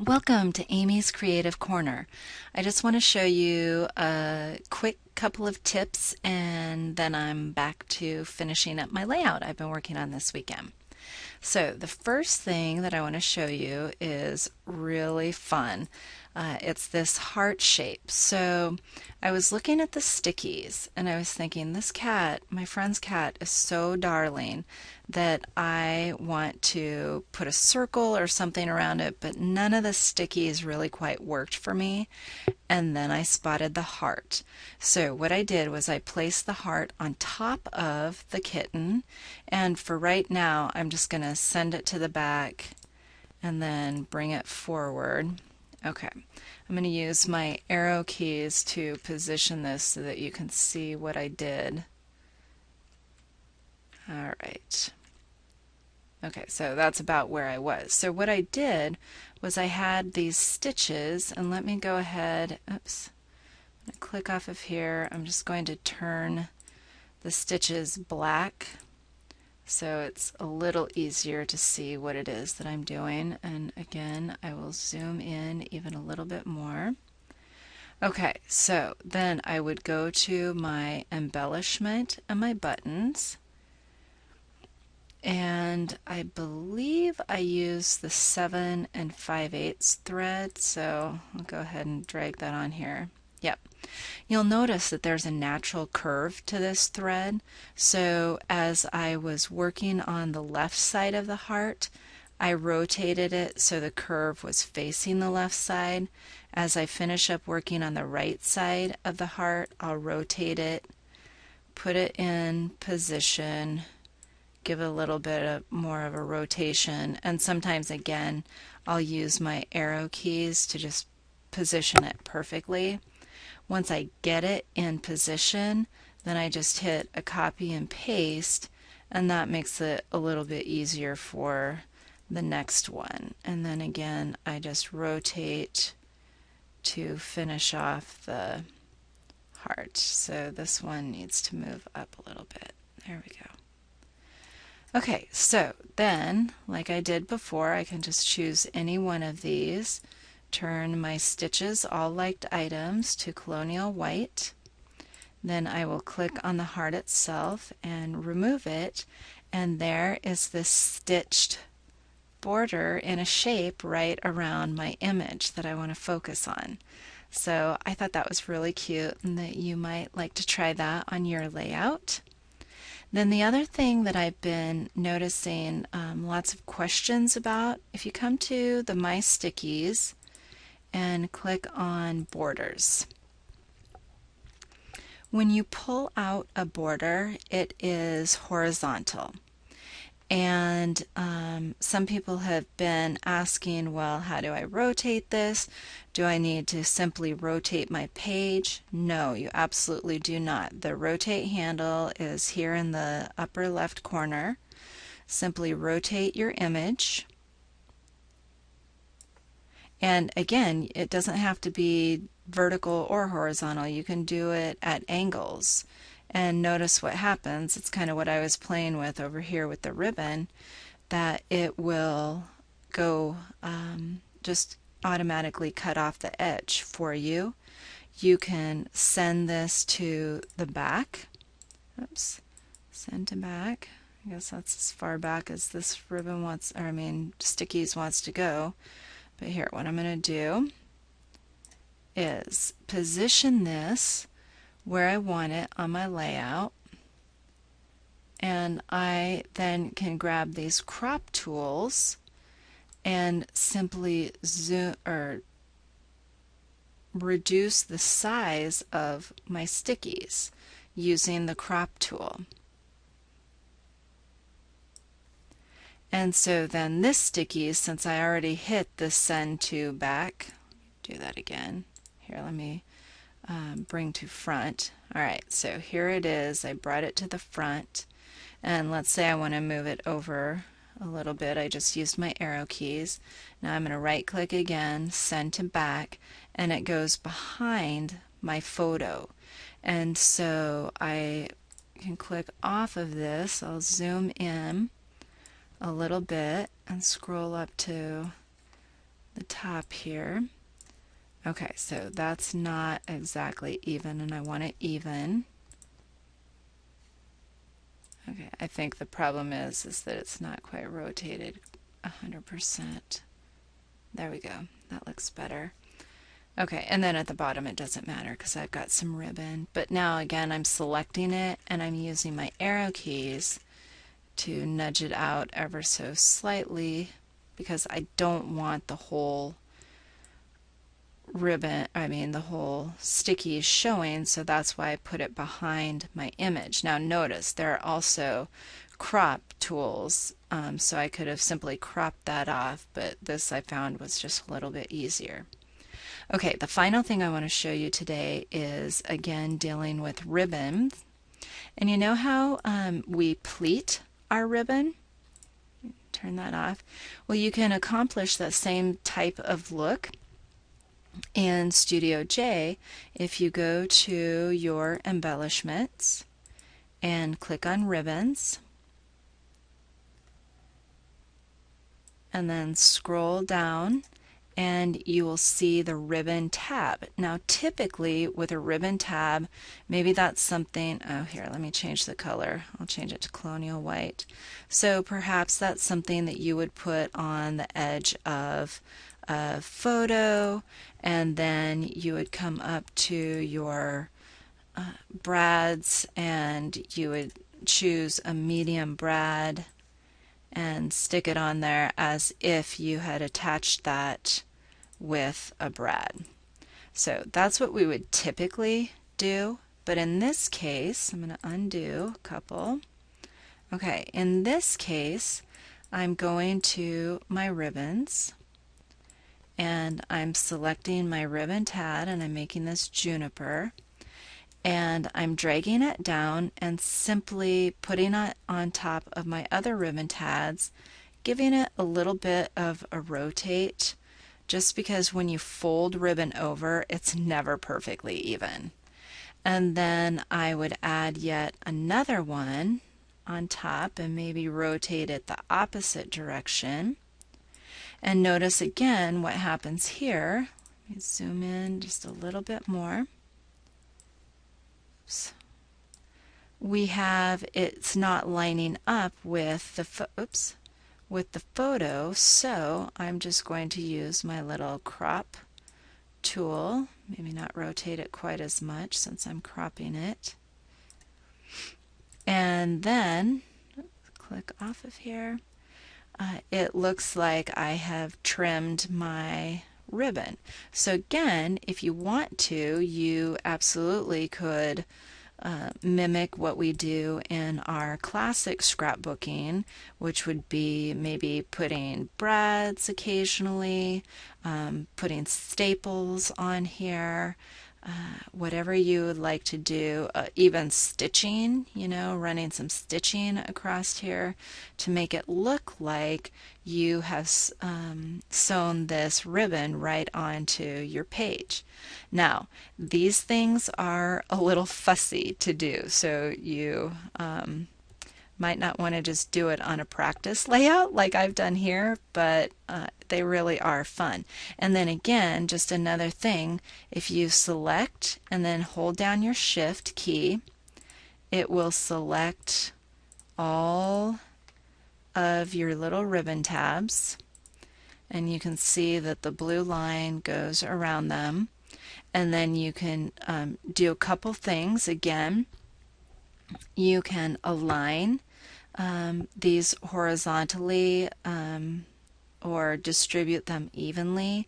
Welcome to Amy's Creative Corner. I just want to show you a quick couple of tips and then I'm back to finishing up my layout I've been working on this weekend. So the first thing that I want to show you is really fun. It's this heart shape. So I was looking at the Stickease and I was thinking, this cat, my friend's cat, is so darling that I want to put a circle or something around it, but none of the Stickease really quite worked for me. And then I spotted the heart. So what I did was I placed the heart on top of the kitten, and for right now I'm just going to send it to the back and then bring it forward. Okay, I'm going to use my arrow keys to position this so that you can see what I did. All right. Okay, so that's about where I was. So what I did was I had these stitches, and let me go ahead, oops, I'm going to click off of here. I'm just going to turn the stitches black so it's a little easier to see what it is that I'm doing. And again, I will zoom in even a little bit more. Okay, so then I would go to my embellishment and my buttons. And I believe I use the 7 5/8 thread, so I'll go ahead and drag that on here. Yep. You'll notice that there's a natural curve to this thread, so as I was working on the left side of the heart, I rotated it so the curve was facing the left side. As I finish up working on the right side of the heart, I'll rotate it, put it in position, give it a little bit more of a rotation, and sometimes again I'll use my arrow keys to just position it perfectly. Once I get it in position, then I just hit a copy and paste, and that makes it a little bit easier for the next one. And then again I just rotate to finish off the heart. So this one needs to move up a little bit. There we go. Okay, so then, like I did before, I can just choose any one of these, turn my stitches all liked items to colonial white, then I will click on the heart itself and remove it, and there is this stitched border in a shape right around my image that I want to focus on. So I thought that was really cute and that you might like to try that on your layout. Then the other thing that I've been noticing lots of questions about, if you come to the My Stickease and click on borders. When you pull out a border, it is horizontal. And some people have been asking, well, how do I rotate this? Do I need to simply rotate my page? No, you absolutely do not. The rotate handle is here in the upper left corner. Simply rotate your image. And again, it doesn't have to be vertical or horizontal. You can do it at angles. And notice what happens. It's kind of what I was playing with over here with the ribbon, that it will go just automatically cut off the edge for you. You can send this to the back. Oops, send to back. I guess that's as far back as this ribbon wants, or I mean Stickease wants to go. But here, what I'm going to do is position this where I want it on my layout, and I then can grab these crop tools and simply zoom or reduce the size of my Stickease using the crop tool. And so then this Stickease, since I already hit the send to back, do that again. Here, let me bring to front. Alright, so here it is. I brought it to the front, and let's say I want to move it over a little bit. I just used my arrow keys. Now I'm going to right click again, send to back, and it goes behind my photo. And so I can click off of this. I'll zoom in a little bit and scroll up to the top here. Okay, so that's not exactly even, and I want it even. Okay, I think the problem is that it's not quite rotated 100%. There we go. That looks better. Okay, and then at the bottom it doesn't matter because I've got some ribbon. But now again I'm selecting it and I'm using my arrow keys to nudge it out ever so slightly because I don't want the whole ribbon, the whole sticky showing, so that's why I put it behind my image. Now notice there are also crop tools, so I could have simply cropped that off, but this I found was just a little bit easier. Okay, the final thing I want to show you today is again dealing with ribbons. And you know how we pleat our ribbon? Turn that off. Well, you can accomplish that same type of look in Studio J if you go to your embellishments and click on ribbons and then scroll down and you will see the ribbon tab. Now typically with a ribbon tab, maybe that's something, oh here, let me change the color. I'll change it to colonial white. So perhaps that's something that you would put on the edge of a photo, and then you would come up to your brads and you would choose a medium brad and stick it on there as if you had attached that with a brad. So that's what we would typically do, but in this case, I'm going to undo a couple. Okay, in this case, I'm going to my ribbons and I'm selecting my ribbon tab and I'm making this juniper. And I'm dragging it down and simply putting it on top of my other ribbon tabs, giving it a little bit of a rotate, just because when you fold ribbon over, it's never perfectly even. And then I would add yet another one on top and maybe rotate it the opposite direction. And notice again what happens here. Let me zoom in just a little bit more. We have it's not lining up with the photo, so I'm just going to use my little crop tool, maybe not rotate it quite as much since I'm cropping it, and then click off of here. It looks like I have trimmed my ribbon. So again, if you want to, you absolutely could mimic what we do in our classic scrapbooking, which would be maybe putting brads occasionally, putting staples on here, whatever you would like to do, even stitching, running some stitching across here to make it look like you have sewn this ribbon right onto your page. Now, these things are a little fussy to do, so you might not want to just do it on a practice layout like I've done here, but they really are fun. And then again, just another thing, if you select and then hold down your Shift key, it will select all of your little ribbon tabs, and you can see that the blue line goes around them. And then you can do a couple things. Again, you can align these horizontally or distribute them evenly.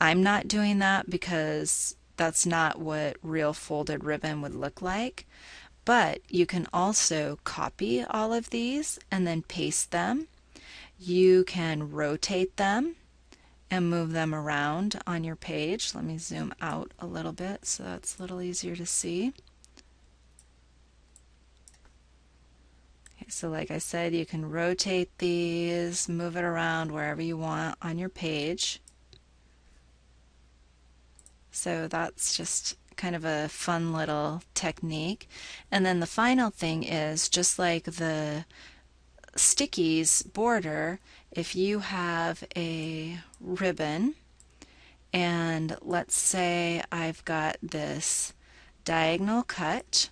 I'm not doing that because that's not what real folded ribbon would look like. But you can also copy all of these and then paste them. You can rotate them and move them around on your page. Let me zoom out a little bit so that's a little easier to see. Okay, so like I said, you can rotate these, move it around wherever you want on your page. So that's just kind of a fun little technique. And then the final thing is, just like the Stickease border, if you have a ribbon, and let's say I've got this diagonal cut,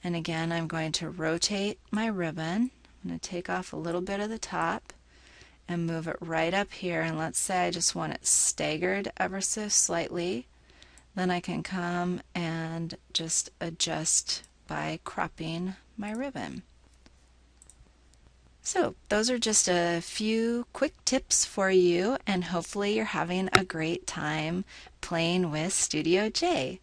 and again I'm going to rotate my ribbon. I'm going to take off a little bit of the top and move it right up here, and let's say I just want it staggered ever so slightly. Then I can come and just adjust by cropping my ribbon. So those are just a few quick tips for you, and hopefully you're having a great time playing with Studio J.